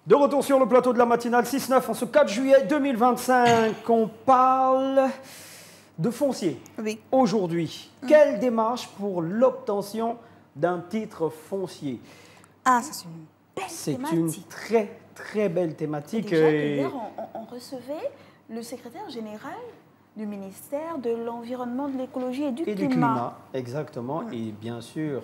De retour sur le plateau de la matinale 6-9 en ce 4 juillet 2025. On parle de foncier. Oui. Aujourd'hui, quelle démarche pour l'obtention d'un titre foncier? Ah, ça c'est une belle thématique. C'est une très belle thématique. Déjà, hier, on recevait le secrétaire général du ministère de l'Environnement, de l'Écologie et du Climat. Exactement. Et bien sûr,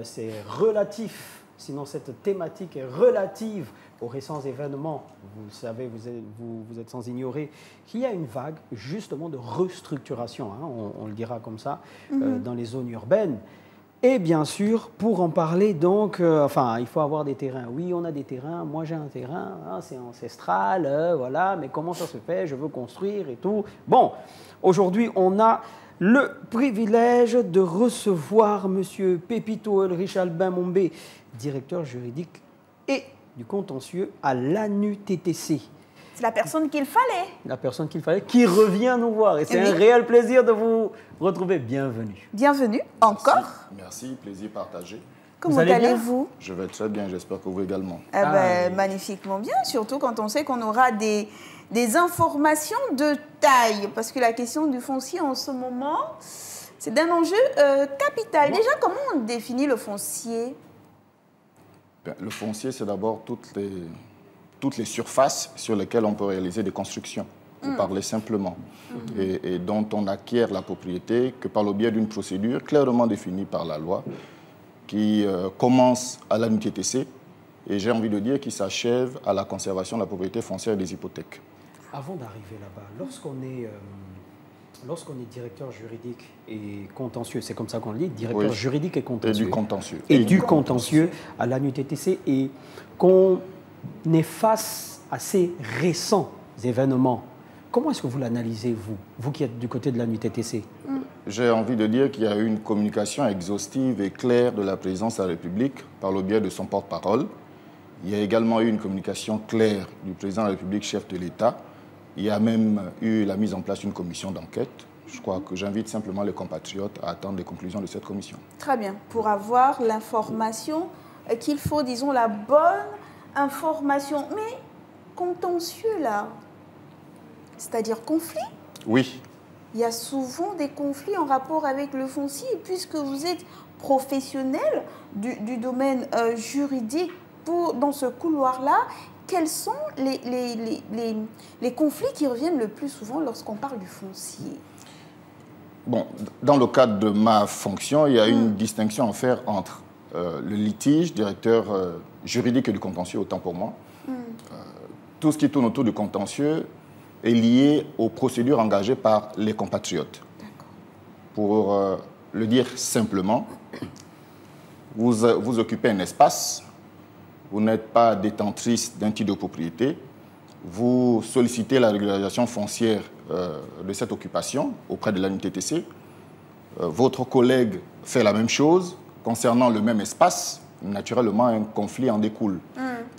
c'est relatif, sinon cette thématique est relative aux récents événements. Vous savez, vous êtes sans ignorer qu'il y a une vague justement de restructuration, hein, on le dira comme ça, dans les zones urbaines. Et bien sûr, pour en parler, donc, il faut avoir des terrains. Oui, on a des terrains. Moi, j'ai un terrain, hein, c'est ancestral, voilà. Mais comment ça se fait? Je veux construire et tout. Bon, aujourd'hui, on a le privilège de recevoir M. Pépito Ulrich Albin Mombé, directeur juridique et du contentieux à l'ANUTTC. C'est la personne qu'il fallait. La personne qu'il fallait, qui revient nous voir. Et c'est un réel plaisir de vous retrouver. Bienvenue. Bienvenue, encore. Merci, plaisir partagé. Comment allez-vous? Je vais très bien, j'espère que vous également. Magnifiquement bien, surtout quand on sait qu'on aura des informations de taille. Parce que la question du foncier en ce moment, c'est d'un enjeu capital. Déjà, comment on définit le foncier? Le foncier, c'est d'abord toutes les surfaces sur lesquelles on peut réaliser des constructions, pour parler simplement, et dont on acquiert la propriété que par le biais d'une procédure clairement définie par la loi, qui commence à l'ANUTTC, et j'ai envie de dire qui s'achève à la conservation de la propriété foncière et des hypothèques. Avant d'arriver là-bas, lorsqu'on est directeur juridique et contentieux, c'est comme ça qu'on le dit, directeur juridique et contentieux. Et du contentieux. Et du contentieux à l'ANUTTC, et qu'on est face à ces récents événements, comment est-ce que vous l'analysez, vous qui êtes du côté de l'ANUTTC? J'ai envie de dire qu'il y a eu une communication exhaustive et claire de la présidence de la République par le biais de son porte-parole. Il y a également eu une communication claire du président de la République, chef de l'État. Il y a même eu la mise en place d'une commission d'enquête. Je crois que j'invite simplement les compatriotes à attendre les conclusions de cette commission. Très bien. Pour avoir l'information qu'il faut, disons, la bonne information. Mais contentieux, là, c'est-à-dire conflit? Oui. Il y a souvent des conflits en rapport avec le foncier, puisque vous êtes professionnel du domaine juridique dans ce couloir-là. Quels sont les conflits qui reviennent le plus souvent lorsqu'on parle du foncier? Bon, dans le cadre de ma fonction, il y a une distinction à faire entre le litige, directeur juridique et du contentieux, autant pour moi. Tout ce qui tourne autour du contentieux est lié aux procédures engagées par les compatriotes. Pour le dire simplement, vous occupez un espace, vous n'êtes pas détentrice d'un titre de propriété, vous sollicitez la régularisation foncière de cette occupation auprès de l'ANUTTC, votre collègue fait la même chose concernant le même espace, naturellement un conflit en découle.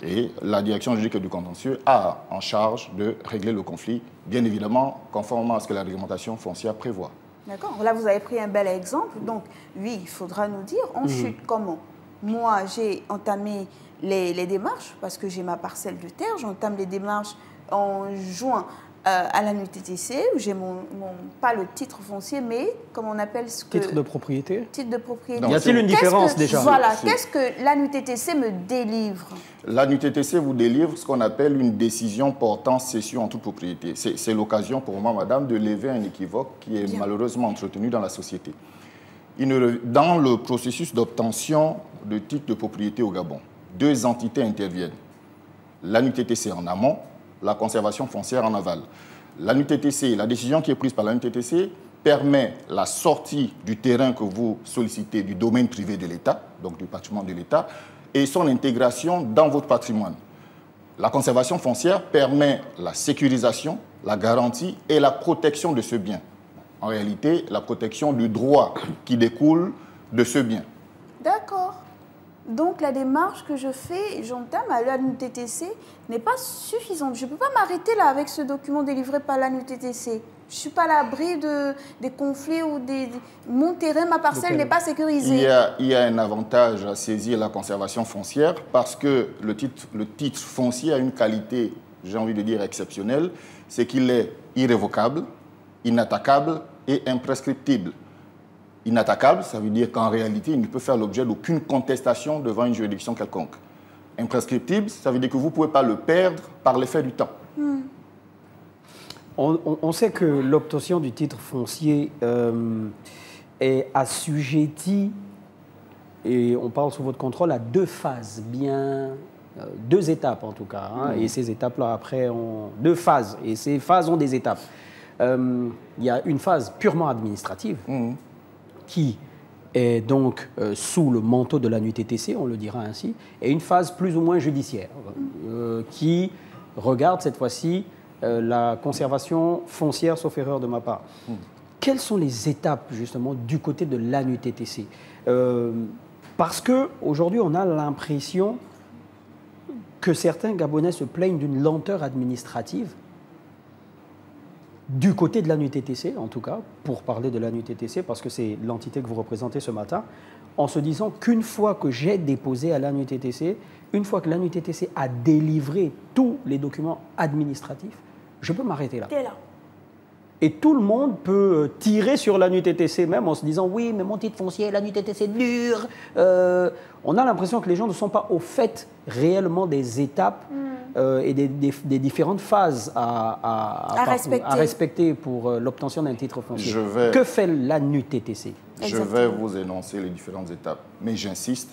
Et la direction juridique du contentieux a en charge de régler le conflit, bien évidemment conformément à ce que la réglementation foncière prévoit. D'accord. Là, vous avez pris un bel exemple. Donc, oui, il faudra nous dire, on chute comment? Moi, j'ai entamé les démarches, parce que j'ai ma parcelle de terre, j'entame les démarches en juin à l'ANUTTC, où j'ai pas le titre foncier, mais comme on appelle ce que... Titre de propriété? Titre de propriété. Y a-t-il une différence déjà? Voilà, qu'est-ce que l'ANUTTC me délivre? L'ANUTTC vous délivre ce qu'on appelle une décision portant cession en toute propriété. C'est l'occasion pour moi, madame, de lever un équivoque qui est malheureusement entretenu dans la société. Dans le processus d'obtention de titre de propriété au Gabon, deux entités interviennent. L'ANUTTC en amont, la conservation foncière en aval. L'ANUTTC, la décision qui est prise par l'ANUTTC permet la sortie du terrain que vous sollicitez du domaine privé de l'État, donc du patrimoine de l'État, et son intégration dans votre patrimoine. La conservation foncière permet la sécurisation, la garantie et la protection de ce bien. En réalité, la protection du droit qui découle de ce bien. D'accord. Donc la démarche que je fais, j'entame à l'ANUTTC, n'est pas suffisante. Je ne peux pas m'arrêter là avec ce document délivré par l'ANUTTC. Je ne suis pas à l'abri des conflits ou mon terrain, ma parcelle n'est pas sécurisée. Il y a un avantage à saisir la conservation foncière parce que le titre foncier a une qualité, j'ai envie de dire, exceptionnelle, c'est qu'il est irrévocable, inattaquable et imprescriptible. Inattaquable, ça veut dire qu'en réalité, il ne peut faire l'objet d'aucune contestation devant une juridiction quelconque. Imprescriptible, ça veut dire que vous ne pouvez pas le perdre par l'effet du temps. On sait que l'obtention du titre foncier est assujettie, et on parle sous votre contrôle, à deux phases, deux étapes en tout cas. Hein, et ces étapes-là, après, ont deux phases. Et ces phases ont des étapes. Il y a une phase purement administrative, qui est donc sous le manteau de l'ANUTTC, on le dira ainsi, et une phase plus ou moins judiciaire, qui regarde cette fois-ci la conservation foncière, sauf erreur de ma part. Quelles sont les étapes, justement, du côté de l'ANUTTC? Parce qu'aujourd'hui, on a l'impression que certains Gabonais se plaignent d'une lenteur administrative, du côté de l'ANUTTC, en tout cas, pour parler de l'ANUTTC, parce que c'est l'entité que vous représentez ce matin, en se disant qu'une fois que j'ai déposé à l'ANUTTC, une fois que l'ANUTTC a délivré tous les documents administratifs, je peux m'arrêter là. T'es là. Et tout le monde peut tirer sur l'ANUTTC même en se disant « oui, mais mon titre foncier, l'ANUTTC dur ». On a l'impression que les gens ne sont pas au fait réellement des étapes et des différentes phases à respecter pour l'obtention d'un titre foncier. Que fait l'ANUTTC? Je vais vous énoncer les différentes étapes. Mais j'insiste,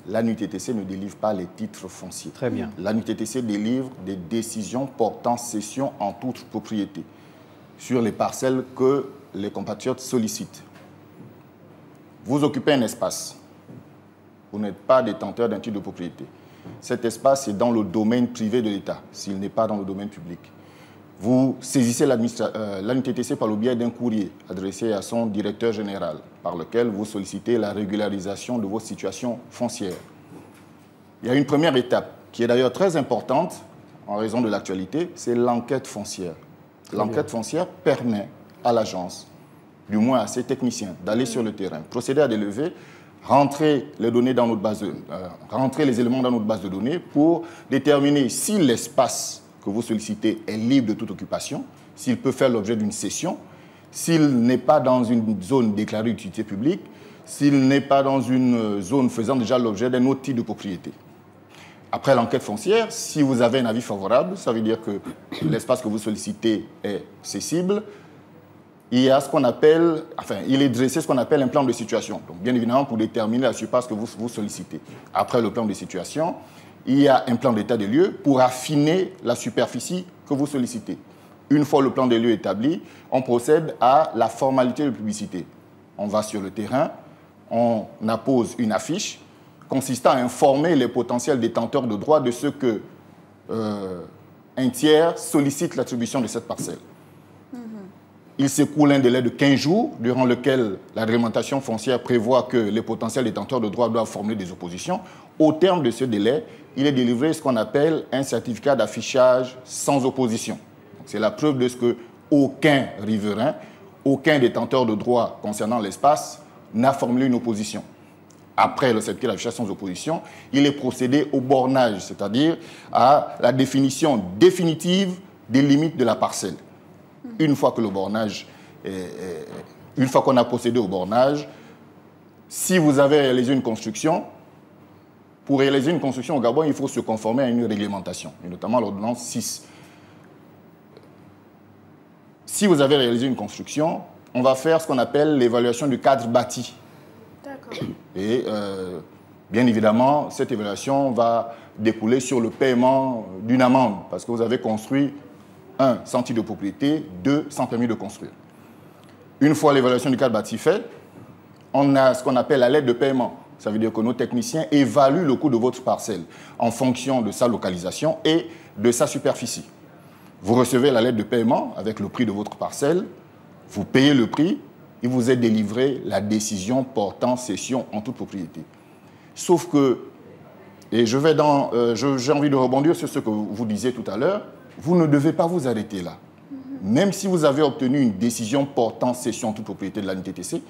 l'ANUTTC ne délivre pas les titres fonciers. Très bien. L'ANUTTC délivre des décisions portant cession en toute propriété sur les parcelles que les compatriotes sollicitent. Vous occupez un espace. Vous n'êtes pas détenteur d'un titre de propriété. Cet espace est dans le domaine privé de l'État, s'il n'est pas dans le domaine public. Vous saisissez l'ANUTTC par le biais d'un courrier adressé à son directeur général, par lequel vous sollicitez la régularisation de vos situations foncières. Il y a une première étape, qui est d'ailleurs très importante en raison de l'actualité, c'est l'enquête foncière. L'enquête foncière permet à l'agence, du moins à ses techniciens, d'aller sur le terrain, procéder à des levées, rentrer les données dans notre base rentrer les éléments dans notre base de données pour déterminer si l'espace que vous sollicitez est libre de toute occupation, s'il peut faire l'objet d'une cession, s'il n'est pas dans une zone déclarée d'utilité publique, s'il n'est pas dans une zone faisant déjà l'objet d'un autre type de propriété. Après l'enquête foncière, si vous avez un avis favorable, ça veut dire que l'espace que vous sollicitez est cessible. Il y a ce qu'on appelle, il est dressé ce qu'on appelle un plan de situation. Donc, bien évidemment, pour déterminer la surface que vous sollicitez. Après le plan de situation, il y a un plan d'état des lieux pour affiner la superficie que vous sollicitez. Une fois le plan des lieux établi, on procède à la formalité de publicité. On va sur le terrain, on appose une affiche consistant à informer les potentiels détenteurs de droits de ce que un tiers sollicite l'attribution de cette parcelle. Il s'écoule un délai de 15 jours, durant lequel la réglementation foncière prévoit que les potentiels détenteurs de droits doivent formuler des oppositions. Au terme de ce délai, il est délivré ce qu'on appelle un certificat d'affichage sans opposition. C'est la preuve de ce qu'aucun riverain, aucun détenteur de droits concernant l'espace n'a formulé une opposition. Après le certificat d'affichage sans opposition, il est procédé au bornage, c'est-à-dire à la définition définitive des limites de la parcelle. Une fois que le bornage une fois qu'on a procédé au bornage, si vous avez réalisé une construction, pour réaliser une construction au Gabon, il faut se conformer à une réglementation, et notamment l'ordonnance 6. Si vous avez réalisé une construction, on va faire ce qu'on appelle l'évaluation du cadre bâti. D'accord. Et bien évidemment, cette évaluation va découler sur le paiement d'une amende, parce que vous avez construit 1, sans titre de propriété, 2, sans permis de construire. Une fois l'évaluation du cadre bâti faite, on a ce qu'on appelle la lettre de paiement. Ça veut dire que nos techniciens évaluent le coût de votre parcelle en fonction de sa localisation et de sa superficie. Vous recevez la lettre de paiement avec le prix de votre parcelle, vous payez le prix, et vous est délivré la décision portant cession en toute propriété. Sauf que Et j'ai envie de rebondir sur ce que vous disiez tout à l'heure. Vous ne devez pas vous arrêter là. Même si vous avez obtenu une décision portant cession en toute propriété de la NUTTC,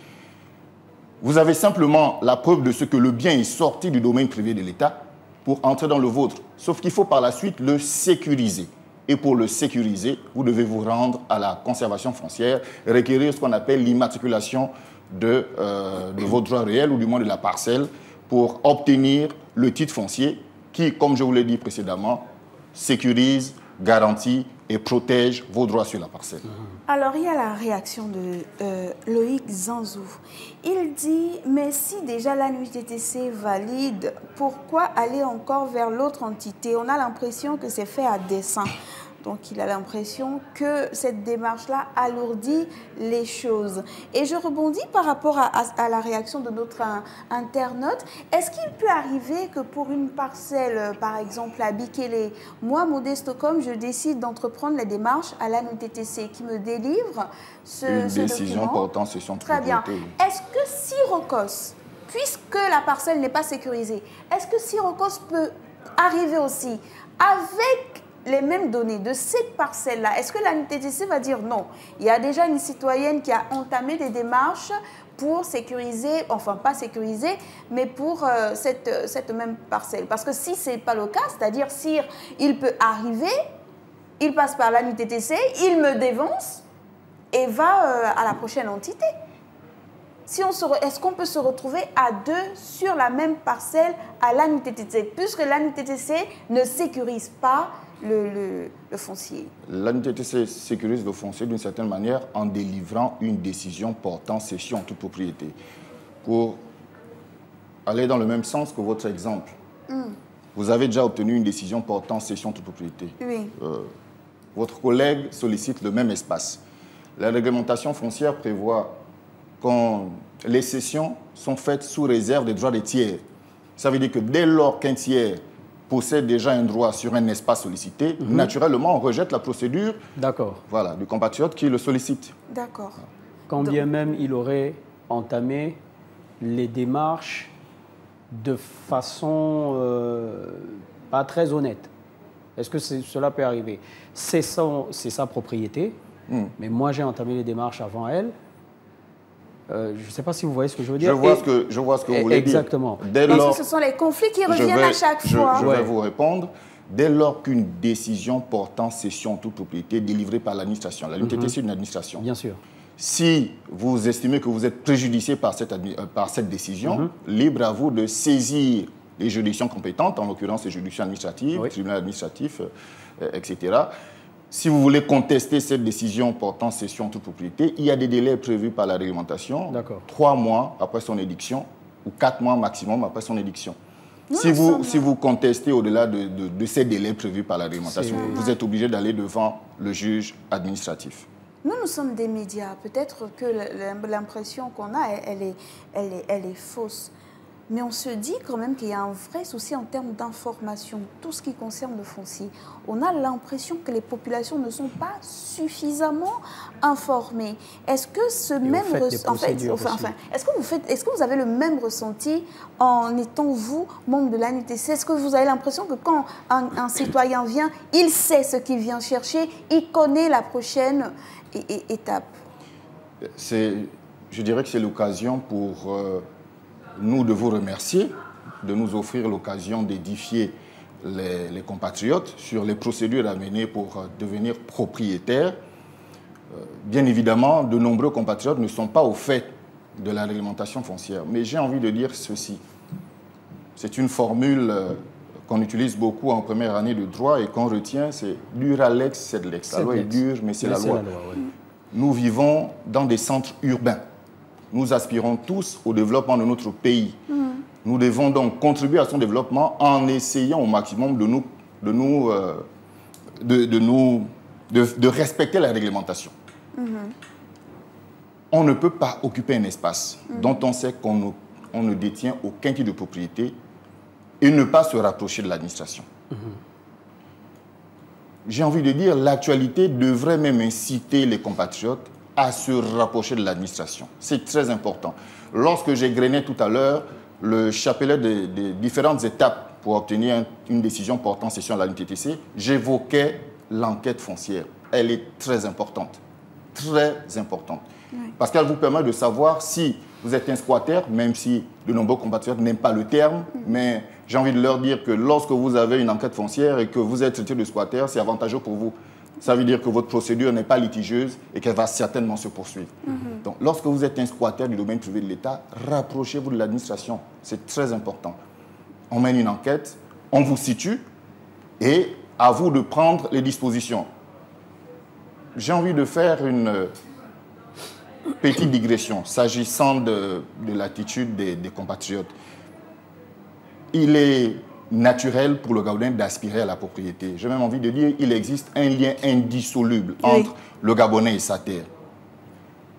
vous avez simplement la preuve de ce que le bien est sorti du domaine privé de l'État pour entrer dans le vôtre. Sauf qu'il faut par la suite le sécuriser. Et pour le sécuriser, vous devez vous rendre à la conservation foncière, requérir ce qu'on appelle l'immatriculation de vos droits réels ou du moins de la parcelle pour obtenir le titre foncier qui, comme je vous l'ai dit précédemment, sécurise, garantit et protège vos droits sur la parcelle. Alors, il y a la réaction de Loïc Zanzou. Il dit, mais si déjà la NUTTC valide, pourquoi aller encore vers l'autre entité? On a l'impression que c'est fait à dessein. Donc, il a l'impression que cette démarche-là alourdit les choses. Et je rebondis par rapport à la réaction de notre internaute. Est-ce qu'il peut arriver que pour une parcelle, par exemple à Bikele, moi, Modeste comme je décide d'entreprendre les démarches à la NUTTC qui me délivre ce décision portant cession de propriété. Très bien. Est-ce que Sirocos, puisque la parcelle n'est pas sécurisée, est-ce que Sirocos peut arriver aussi avec les mêmes données de cette parcelle-là? Est-ce que la NUTTC va dire non? Il y a déjà une citoyenne qui a entamé des démarches pour sécuriser, enfin pas sécuriser, mais pour cette même parcelle. Parce que si ce n'est pas le cas, c'est-à-dire si il peut arriver, il passe par la NUTTC, il me dévance et va à la prochaine entité. Est-ce qu'on peut se retrouver à deux sur la même parcelle à la NUTTC, puisque la NUTTC ne sécurise pas le foncier? La NUTTC sécurise le foncier d'une certaine manière en délivrant une décision portant cession en toute propriété. Pour aller dans le même sens que votre exemple, vous avez déjà obtenu une décision portant cession en toute propriété. Oui. Votre collègue sollicite le même espace. La réglementation foncière prévoit que les cessions sont faites sous réserve des droits des tiers. Ça veut dire que dès lors qu'un tiers possède déjà un droit sur un espace sollicité, naturellement, on rejette la procédure du compatriote qui le sollicite. D'accord. Quand bien même il aurait entamé les démarches de façon pas très honnête. Est-ce que cela peut arriver? C'est sa propriété, mais moi j'ai entamé les démarches avant elle. Je ne sais pas si vous voyez ce que je veux dire. Je vois ce que vous voulez dire. Exactement. Parce que ce sont les conflits qui reviennent à chaque fois. Je vais vous répondre. Dès lors qu'une décision portant cession en toute propriété est délivrée par l'administration, la NUTTC c'est une administration. Bien sûr. Si vous estimez que vous êtes préjudicié par cette décision, libre à vous de saisir les juridictions compétentes, en l'occurrence les juridictions administratives, tribunal administratif, etc. Si vous voulez contester cette décision portant cession en toute propriété, il y a des délais prévus par la réglementation. 3 mois après son édiction ou 4 mois maximum après son édiction. Si vous contestez au-delà de ces délais prévus par la réglementation, vous êtes obligé d'aller devant le juge administratif. Nous sommes des médias. Peut-être que l'impression qu'on a, elle est fausse. Mais on se dit quand même qu'il y a un vrai souci en termes d'information. Tout ce qui concerne le foncier, on a l'impression que les populations ne sont pas suffisamment informées. Est-ce que est-ce que vous avez le même ressenti en étant vous, membre de la NUTTC? Est-ce que vous avez l'impression que quand un citoyen vient, il sait ce qu'il vient chercher, il connaît la prochaine étape? Je dirais que c'est l'occasion pour nous de vous remercier, de nous offrir l'occasion d'édifier les compatriotes sur les procédures à mener pour devenir propriétaires. Bien évidemment, de nombreux compatriotes ne sont pas au fait de la réglementation foncière. Mais j'ai envie de dire ceci. C'est une formule qu'on utilise beaucoup en première année de droit et qu'on retient, c'est « dura lex sed lex ». La loi est dure, mais c'est la loi. Nous vivons dans des centres urbains. Nous aspirons tous au développement de notre pays. Nous devons donc contribuer à son développement en essayant au maximum de respecter la réglementation. On ne peut pas occuper un espace dont on sait qu'on ne détient aucun titre de propriété et ne pas se rapprocher de l'administration. J'ai envie de dire, l'actualité devrait même inciter les compatriotes à se rapprocher de l'administration. C'est très important. Lorsque j'égrenais tout à l'heure le chapelet des différentes étapes pour obtenir une décision portant cession à la NUTTC, j'évoquais l'enquête foncière. Elle est très importante. Très importante. Oui. Parce qu'elle vous permet de savoir si vous êtes un squatter, même si de nombreux compatriotes n'aiment pas le terme, mais j'ai envie de leur dire que lorsque vous avez une enquête foncière et que vous êtes traité de squatter, c'est avantageux pour vous. Ça veut dire que votre procédure n'est pas litigieuse et qu'elle va certainement se poursuivre. Donc, lorsque vous êtes un squatter du domaine privé de l'État, rapprochez-vous de l'administration. C'est très important. On mène une enquête, on vous situe et à vous de prendre les dispositions. J'ai envie de faire une petite digression s'agissant de l'attitude des compatriotes. Il est naturel pour le Gabonais d'aspirer à la propriété. J'ai même envie de dire qu'il existe un lien indissoluble entre le Gabonais et sa terre.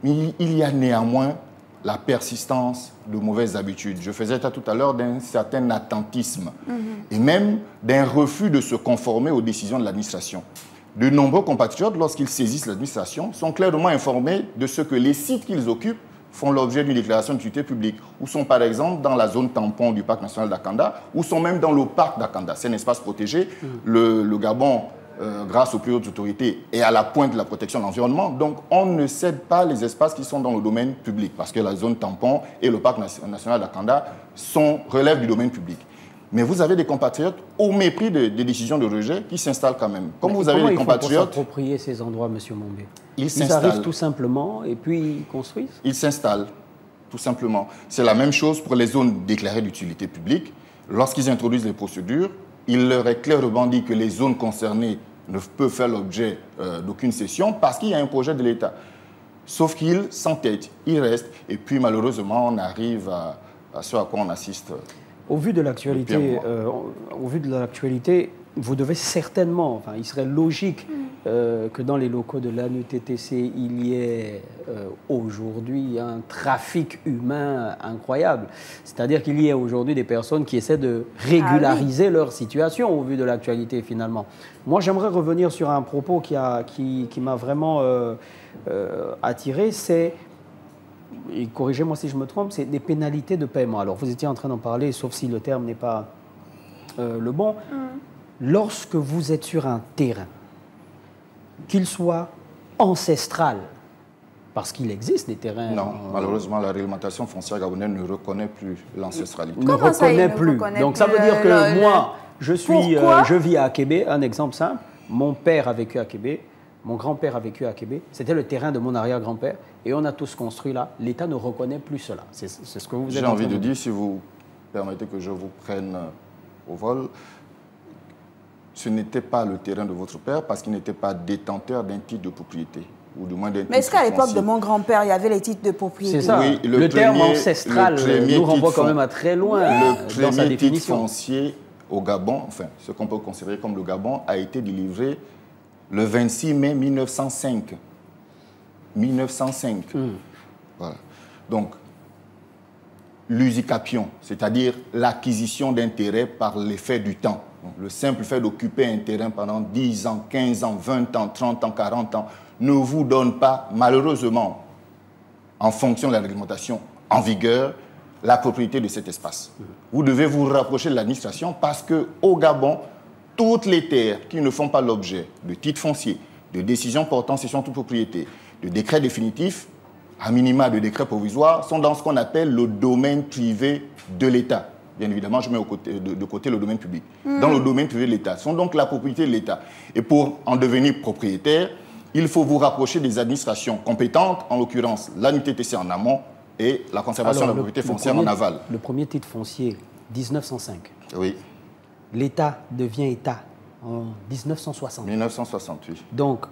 Mais il y a néanmoins la persistance de mauvaises habitudes. Je faisais état tout à l'heure d'un certain attentisme et même d'un refus de se conformer aux décisions de l'administration. De nombreux compatriotes, lorsqu'ils saisissent l'administration, sont clairement informés de ce que les sites qu'ils occupent font l'objet d'une déclaration d'utilité publique, ou sont par exemple dans la zone tampon du parc national d'Akanda, ou sont même dans le parc d'Akanda. C'est un espace protégé. Le Gabon, grâce aux plus hautes autorités, est à la pointe de la protection de l'environnement. Donc on ne cède pas les espaces qui sont dans le domaine public, parce que la zone tampon et le parc national d'Akanda relèvent du domaine public. Mais vous avez des compatriotes, au mépris des décisions de rejet, qui s'installent quand même. Comme vous avez des compatriotes... Comment pour s'approprier ces endroits, M. Mombé? Ils arrivent tout simplement et puis ils construisent? Ils s'installent, tout simplement. C'est la même chose pour les zones déclarées d'utilité publique. Lorsqu'ils introduisent les procédures, il leur est clairement dit que les zones concernées ne peuvent faire l'objet d'aucune cession parce qu'il y a un projet de l'État. Sauf qu'ils s'entêtent, ils restent, et puis malheureusement, on arrive à ce à quoi on assiste. Au vu de l'actualité, vous devez certainement, enfin, il serait logique que dans les locaux de l'ANUTTC, il y ait aujourd'hui un trafic humain incroyable. C'est-à-dire qu'il y a aujourd'hui des personnes qui essaient de régulariser leur situation au vu de l'actualité finalement. Moi, j'aimerais revenir sur un propos qui m'a vraiment attiré, c'est... Et corrigez-moi si je me trompe, c'est des pénalités de paiement. Alors, vous étiez en train d'en parler, sauf si le terme n'est pas le bon. Lorsque vous êtes sur un terrain, qu'il soit ancestral, parce qu'il existe des terrains... Non, malheureusement, la réglementation foncière gabonaise ne reconnaît plus l'ancestralité. Ne reconnaît plus. Donc, ça veut dire que moi, je vis à Akébé, un exemple simple. Mon père a vécu à Akébé. Mon grand-père a vécu à Akébé. C'était le terrain de mon arrière-grand-père. Et on a tous construit là. L'État ne reconnaît plus cela. C'est ce que vous êtes en train de dire. J'ai envie de dire, si vous permettez que je vous prenne au vol, ce n'était pas le terrain de votre père parce qu'il n'était pas détenteur d'un titre de propriété. Ou du moins d'un titre. Mais est-ce qu'à l'époque de mon grand-père, il y avait les titres de propriété? C'est ça. Oui, le terme ancestral nous renvoie quand même à très loin dans sa définition. Le premier titre foncier au Gabon, enfin, ce qu'on peut considérer comme le Gabon, a été délivré le 26 mai 1905. 1905. Voilà. Donc, l'usicapion, c'est-à-dire l'acquisition d'un terrain par l'effet du temps. Donc, le simple fait d'occuper un terrain pendant 10 ans, 15 ans, 20 ans, 30 ans, 40 ans, ne vous donne pas, malheureusement, en fonction de la réglementation en vigueur, la propriété de cet espace. Vous devez vous rapprocher de l'administration parce qu'au Gabon, toutes les terres qui ne font pas l'objet de titres fonciers, de décisions portant cession de toute propriété, de décrets définitifs, à minima de décrets provisoires, sont dans ce qu'on appelle le domaine privé de l'État. Bien évidemment, je mets de côté le domaine public. Dans le domaine privé de l'État, sont donc la propriété de l'État. Et pour en devenir propriétaire, il faut vous rapprocher des administrations compétentes, en l'occurrence l'ANUTTC en amont et la conservation de la propriété foncière en aval. Le premier titre foncier, 1905. Oui. L'État devient État en 1960. 1960, oui. Donc,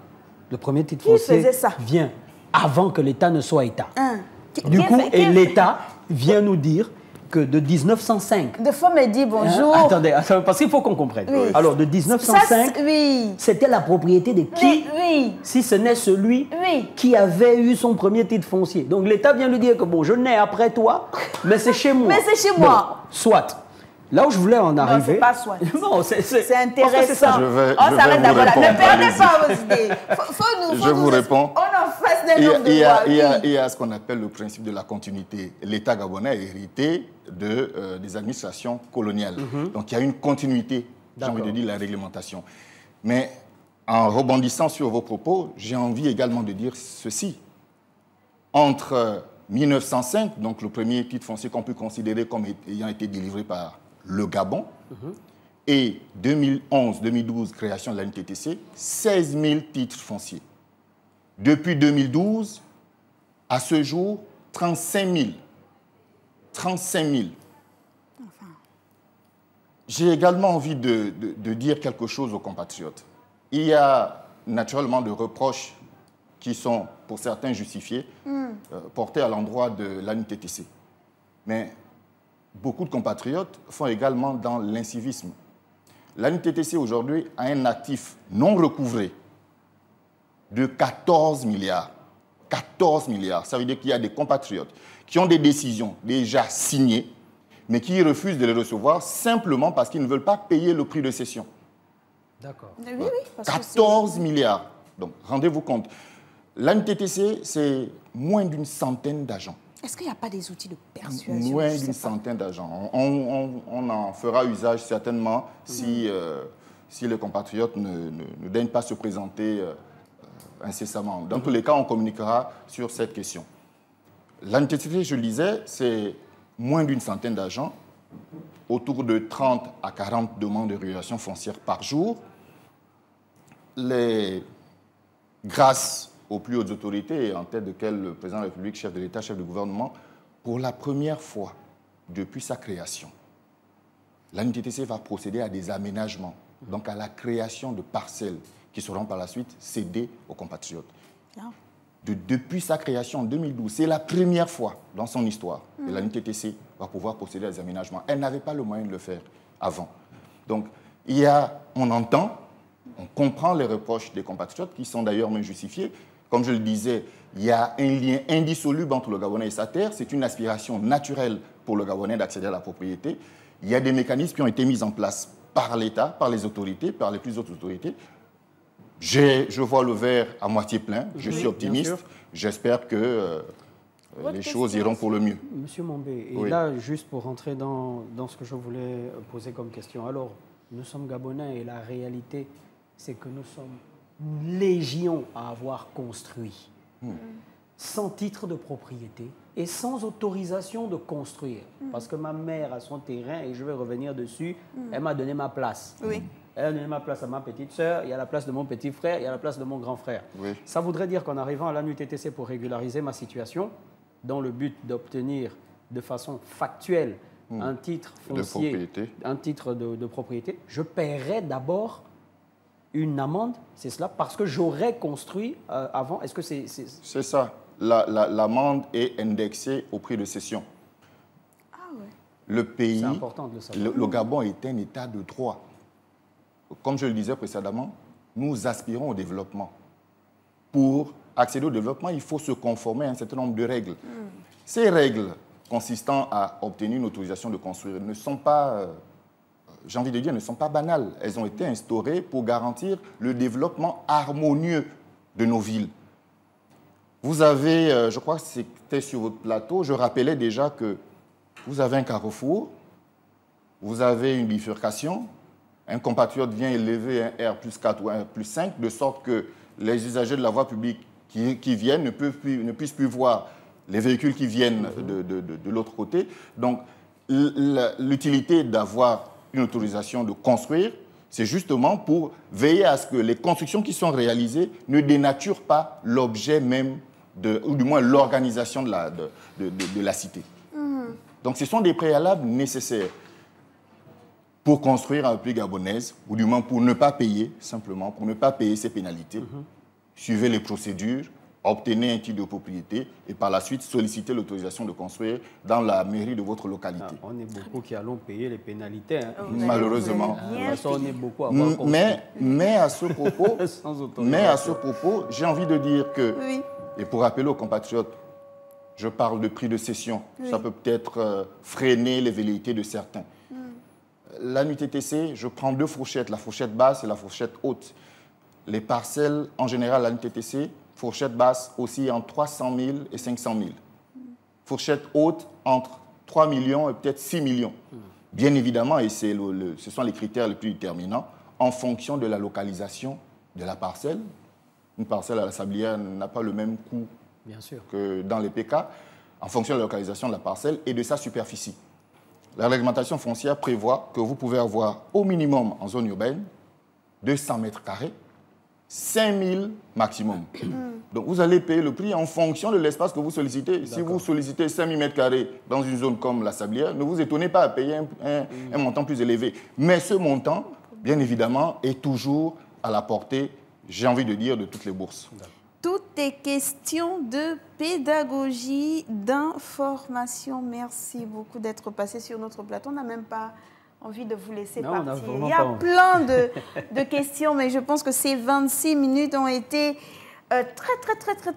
le premier titre foncier vient avant que l'État ne soit État. Du coup, et l'État vient nous dire que de 1905... De fois, me dit bonjour. Attendez, parce qu'il faut qu'on comprenne. Oui. Alors, de 1905, c'était la propriété de qui, si ce n'est celui qui avait eu son premier titre foncier. Donc, l'État vient lui dire que, bon, je nais après toi, mais c'est chez moi. Mais c'est chez moi. Bon, soit. Là où je voulais en arriver... Non, c'est pas soit. Non, c'est intéressant. Je vais vous répondre. Ne perdez pas vos idées. Je vous réponds. On en en face d'un homme de loi. Il y a ce qu'on appelle le principe de la continuité. L'État gabonais a hérité des administrations coloniales. Donc il y a une continuité, j'ai envie de dire, de la réglementation. Mais en rebondissant sur vos propos, j'ai envie également de dire ceci. Entre 1905, donc le premier titre foncier qu'on peut considérer comme ayant été délivré par le Gabon, et 2011-2012, création de la NTTC, 16 000 titres fonciers. Depuis 2012, à ce jour, 35 000. 35 000. Enfin. J'ai également envie de dire quelque chose aux compatriotes. Il y a naturellement des reproches qui sont, pour certains, justifiés, portés à l'endroit de l'ANTTC. Mais beaucoup de compatriotes font également dans l'incivisme. L'ANTTC aujourd'hui a un actif non recouvré de 14 milliards. 14 milliards. Ça veut dire qu'il y a des compatriotes qui ont des décisions déjà signées, mais qui refusent de les recevoir simplement parce qu'ils ne veulent pas payer le prix de cession. D'accord. Oui, oui, 14 milliards. Donc, rendez-vous compte. L'ANTTC, c'est moins d'une centaine d'agents. Est-ce qu'il n'y a pas des outils de persuasion? Moins d'une centaine d'agents. On en fera usage certainement si les compatriotes ne daignent pas se présenter incessamment. Dans tous les cas, on communiquera sur cette question. L'ANTTC, je le disais, c'est moins d'une centaine d'agents, autour de 30 à 40 demandes de régulation foncière par jour. Grâce aux plus hautes autorités, en tête desquelles le président de la République, chef de l'État, chef du gouvernement, pour la première fois depuis sa création, l'ANTTC va procéder à des aménagements, donc à la création de parcelles qui seront par la suite cédées aux compatriotes. Depuis sa création en 2012, c'est la première fois dans son histoire que l'ANTTC va pouvoir procéder à des aménagements. Elle n'avait pas le moyen de le faire avant. Donc, on entend, on comprend les reproches des compatriotes qui sont d'ailleurs même justifiés. Comme je le disais, il y a un lien indissoluble entre le Gabonais et sa terre. C'est une aspiration naturelle pour le Gabonais d'accéder à la propriété. Il y a des mécanismes qui ont été mis en place par l'État, par les autorités, par les plus hautes autorités. Je vois le verre à moitié plein. Je suis optimiste. J'espère que les choses iront pour le mieux. Monsieur Mombé, et là, juste pour rentrer dans ce que je voulais poser comme question. Alors, nous sommes Gabonais et la réalité, c'est que nous sommes légion à avoir construit sans titre de propriété et sans autorisation de construire. Parce que ma mère a son terrain, et je vais revenir dessus, elle m'a donné ma place. Oui. Elle a donné ma place à ma petite sœur, il y a la place de mon petit frère, il y a la place de mon grand frère. Oui. Ça voudrait dire qu'en arrivant à l'ANUTTC pour régulariser ma situation, dans le but d'obtenir de façon factuelle un titre foncier, un titre de propriété, je paierais d'abord une amende, c'est cela, parce que j'aurais construit avant. Est-ce que c'est... C'est ça. L'amende est indexée au prix de cession. Ah ouais. Le pays, c'est important de le savoir. Le Gabon est un état de droit. Comme je le disais précédemment, nous aspirons au développement. Pour accéder au développement, il faut se conformer à un certain nombre de règles. Ces règles consistant à obtenir une autorisation de construire ne sont pas, j'ai envie de dire, ne sont pas banales. Elles ont été instaurées pour garantir le développement harmonieux de nos villes. Vous avez, je crois que c'était sur votre plateau, je rappelais déjà que vous avez un carrefour, vous avez une bifurcation, un compatriote vient élever un R+4 ou un R+5, de sorte que les usagers de la voie publique qui viennent ne puissent plus voir les véhicules qui viennent de l'autre côté. Donc, l'utilité d'avoir une autorisation de construire, c'est justement pour veiller à ce que les constructions qui sont réalisées ne dénaturent pas l'objet même, ou du moins l'organisation de la cité. Donc, ce sont des préalables nécessaires pour construire un pays gabonaise, ou du moins pour ne pas payer, simplement, pour ne pas payer ces pénalités. Suivez les procédures, obtenez un titre de propriété et par la suite sollicitez l'autorisation de construire dans la mairie de votre localité. On est beaucoup qui allons payer les pénalités. Hein. Malheureusement. On est beaucoup à avoir construit. Mais à ce propos, j'ai envie de dire que, et pour rappeler aux compatriotes, je parle de prix de cession. Ça peut peut-être freiner les velléités de certains. L'ANUTTC, je prends deux fourchettes, la fourchette basse et la fourchette haute. Les parcelles, en général, l'ANUTTC Fourchette basse aussi entre 300 000 et 500 000. Fourchette haute entre 3 millions et peut-être 6 millions. Bien évidemment, et ce sont les critères les plus déterminants, en fonction de la localisation de la parcelle. Une parcelle à la Sablière n'a pas le même coût que dans les PK, en fonction de la localisation de la parcelle et de sa superficie. La réglementation foncière prévoit que vous pouvez avoir au minimum en zone urbaine 200 mètres carrés, 5 000 maximum. Donc vous allez payer le prix en fonction de l'espace que vous sollicitez. Si vous sollicitez 5 000 mètres carrés dans une zone comme la Sablière, ne vous étonnez pas à payer un montant plus élevé. Mais ce montant, bien évidemment, est toujours à la portée, j'ai envie de dire, de toutes les bourses. Tout est question de pédagogie, d'information. Merci beaucoup d'être passé sur notre plateau. On n'a même pas envie de vous laisser partir. Il y a plein de questions, mais je pense que ces 26 minutes ont été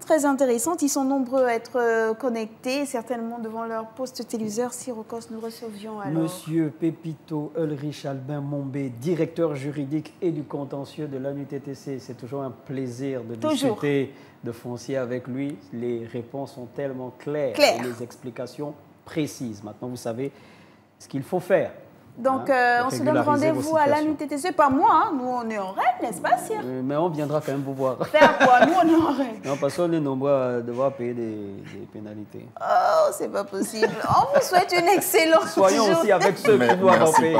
très intéressantes. Ils sont nombreux à être connectés, certainement devant leur poste téléviseur. Sirocos, nous recevions alors... Monsieur Pépito Ulrich Albin Mombé, directeur juridique et du contentieux de l'ANUTTC. C'est toujours un plaisir de discuter de foncier avec lui. Les réponses sont tellement claires et les explications précises. Maintenant, vous savez ce qu'il faut faire. Donc, on se donne rendez-vous à l'ANUTTC. Pas moi, hein. Nous, on est en règle, n'est-ce pas, Sir? Mais on viendra quand même vous voir. Faire quoi? Nous, on est en règle. Non, parce qu'on est nombreux à devoir payer des pénalités. Oh, c'est pas possible. On vous souhaite une excellente journée. Soyons aussi avec ceux qui doivent en payer.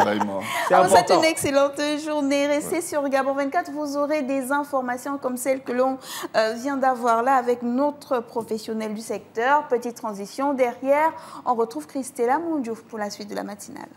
On vous souhaite une excellente journée. Restez sur Gabon 24. Vous aurez des informations comme celles que l'on vient d'avoir là avec notre professionnel du secteur. Petite transition. Derrière, on retrouve Christella Moundiouf pour la suite de la matinale.